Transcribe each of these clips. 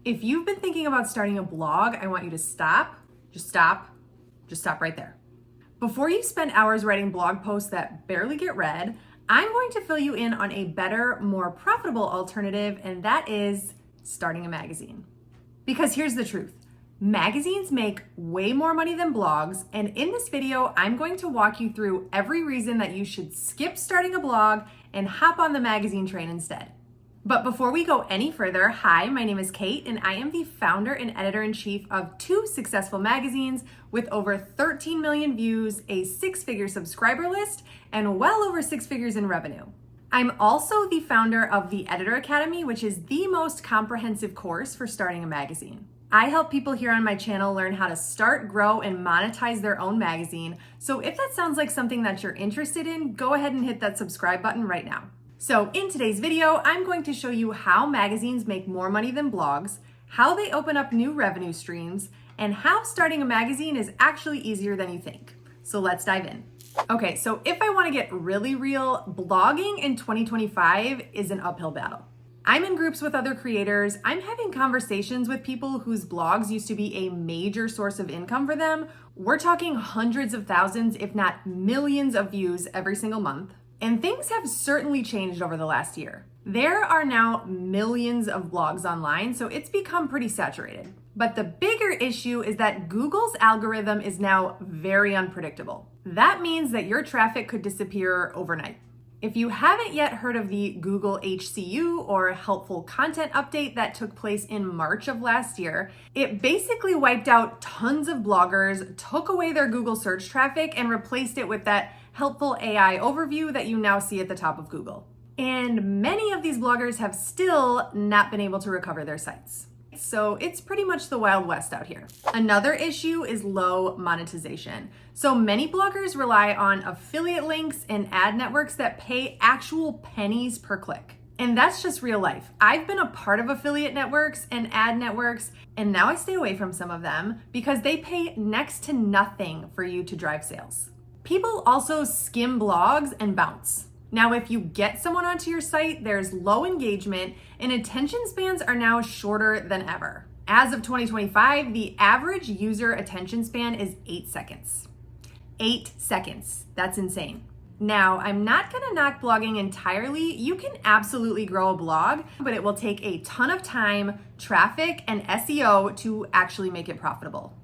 If you've been thinking about starting a blog, I want you to stop, just stop right there. Before you spend hours writing blog posts that barely get read, I'm going to fill you in on a better, more profitable alternative, and that is starting a magazine. Because here's the truth. Magazines make way more money than blogs, and in this video, I'm going to walk you through every reason that you should skip starting a blog and hop on the magazine train instead. But before we go any further, hi, my name is Kate, and I am the founder and editor-in-chief of two successful magazines with over 13 million views, a six-figure subscriber list, and well over six figures in revenue. I'm also the founder of the Editor Academy, which is the most comprehensive course for starting a magazine. I help people here on my channel learn how to start, grow, and monetize their own magazine. So if that sounds like something that you're interested in, go ahead and hit that subscribe button right now. So in today's video, I'm going to show you how magazines make more money than blogs, how they open up new revenue streams, and how starting a magazine is actually easier than you think. So let's dive in. Okay, so if I want to get really real, blogging in 2025 is an uphill battle. I'm in groups with other creators. I'm having conversations with people whose blogs used to be a major source of income for them. We're talking hundreds of thousands, if not millions of views every single month. And things have certainly changed over the last year. There are now millions of blogs online, so it's become pretty saturated. But the bigger issue is that Google's algorithm is now very unpredictable. That means that your traffic could disappear overnight. If you haven't yet heard of the Google HCU, or Helpful Content Update, that took place in March of last year, it basically wiped out tons of bloggers, took away their Google search traffic, and replaced it with that helpful AI overview that you now see at the top of Google. And many of these bloggers have still not been able to recover their sites. So it's pretty much the Wild West out here. Another issue is low monetization. So many bloggers rely on affiliate links and ad networks that pay actual pennies per click. And that's just real life. I've been a part of affiliate networks and ad networks, and now I stay away from some of them because they pay next to nothing for you to drive sales. People also skim blogs and bounce. Now, if you get someone onto your site, there's low engagement and attention spans are now shorter than ever. As of 2025, the average user attention span is 8 seconds. 8 seconds. That's insane. Now, I'm not gonna knock blogging entirely. You can absolutely grow a blog, but it will take a ton of time, traffic, and SEO to actually make it profitable.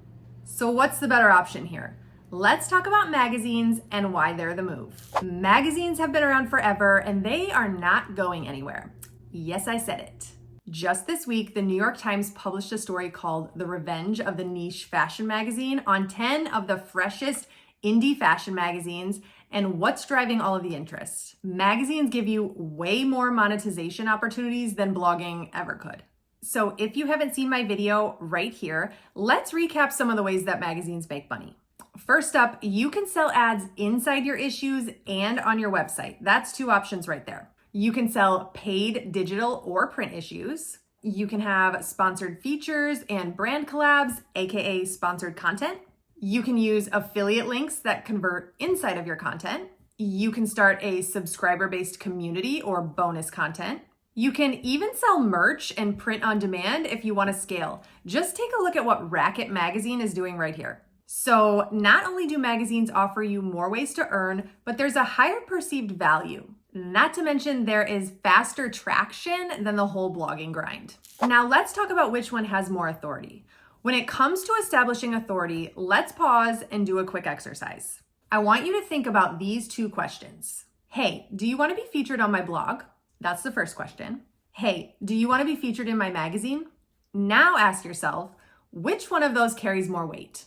So what's the better option here? Let's talk about magazines and why they're the move. Magazines have been around forever and they are not going anywhere. Yes, I said it. Just this week, the New York Times published a story called The Revenge of the Niche Fashion Magazine on 10 of the freshest indie fashion magazines and what's driving all of the interest. Magazines give you way more monetization opportunities than blogging ever could. So if you haven't seen my video right here, let's recap some of the ways that magazines make money. First up, you can sell ads inside your issues and on your website. That's two options right there. You can sell paid digital or print issues. You can have sponsored features and brand collabs, aka sponsored content. You can use affiliate links that convert inside of your content. You can start a subscriber-based community or bonus content. You can even sell merch and print on demand if you want to scale. Just take a look at what Racket Magazine is doing right here. So not only do magazines offer you more ways to earn, but there's a higher perceived value. Not to mention there is faster traction than the whole blogging grind. Now let's talk about which one has more authority. When it comes to establishing authority, let's pause and do a quick exercise. I want you to think about these two questions. Hey, do you want to be featured on my blog? That's the first question. Hey, do you want to be featured in my magazine? Now ask yourself, which one of those carries more weight?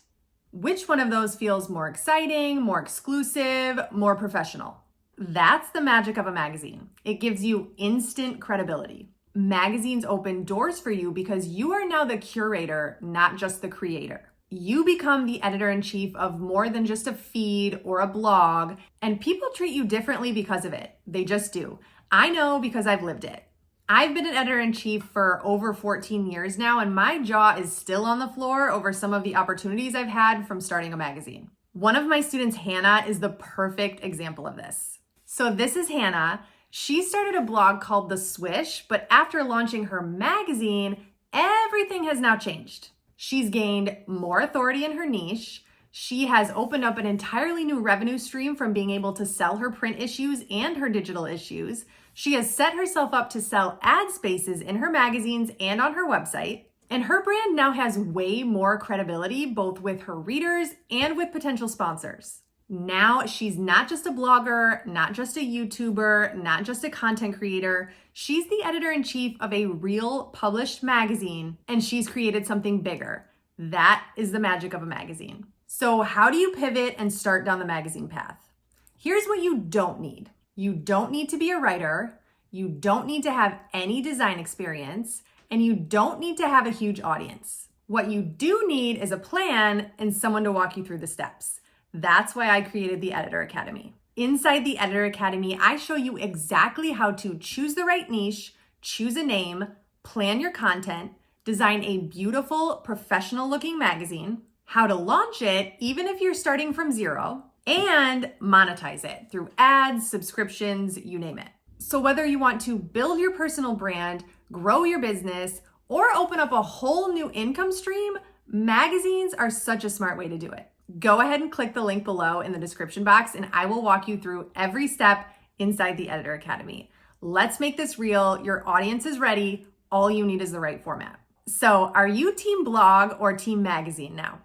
Which one of those feels more exciting, more exclusive, more professional? That's the magic of a magazine. It gives you instant credibility. Magazines open doors for you because you are now the curator, not just the creator. You become the editor-in-chief of more than just a feed or a blog, and people treat you differently because of it. They just do. I know because I've lived it. I've been an editor-in-chief for over 14 years now, and my jaw is still on the floor over some of the opportunities I've had from starting a magazine. One of my students, Hannah, is the perfect example of this. So this is Hannah. She started a blog called The Swish, but after launching her magazine, everything has now changed. She's gained more authority in her niche. She has opened up an entirely new revenue stream from being able to sell her print issues and her digital issues. She has set herself up to sell ad spaces in her magazines and on her website. And her brand now has way more credibility, both with her readers and with potential sponsors. Now she's not just a blogger, not just a YouTuber, not just a content creator. She's the editor-in-chief of a real published magazine, and she's created something bigger. That is the magic of a magazine. So how do you pivot and start down the magazine path? Here's what you don't need. You don't need to be a writer. You don't need to have any design experience, and you don't need to have a huge audience. What you do need is a plan and someone to walk you through the steps. That's why I created the Editor Academy. Inside the Editor Academy, I show you exactly how to choose the right niche, choose a name, plan your content, design a beautiful, professional looking magazine, how to launch it, even if you're starting from zero, and monetize it through ads, subscriptions, you name it. So whether you want to build your personal brand, grow your business, or open up a whole new income stream, magazines are such a smart way to do it. Go ahead and click the link below in the description box and I will walk you through every step inside the Editor Academy. Let's make this real. Your audience is ready. All you need is the right format. So are you team blog or team magazine now?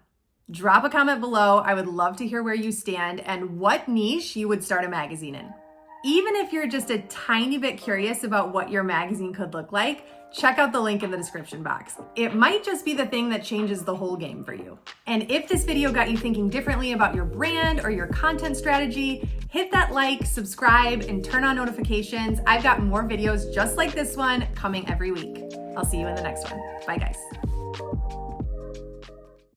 Drop a comment below. I would love to hear where you stand and what niche you would start a magazine in. Even if you're just a tiny bit curious about what your magazine could look like, check out the link in the description box. It might just be the thing that changes the whole game for you. And if this video got you thinking differently about your brand or your content strategy, hit that like, subscribe, and turn on notifications. I've got more videos just like this one coming every week. I'll see you in the next one. Bye, guys.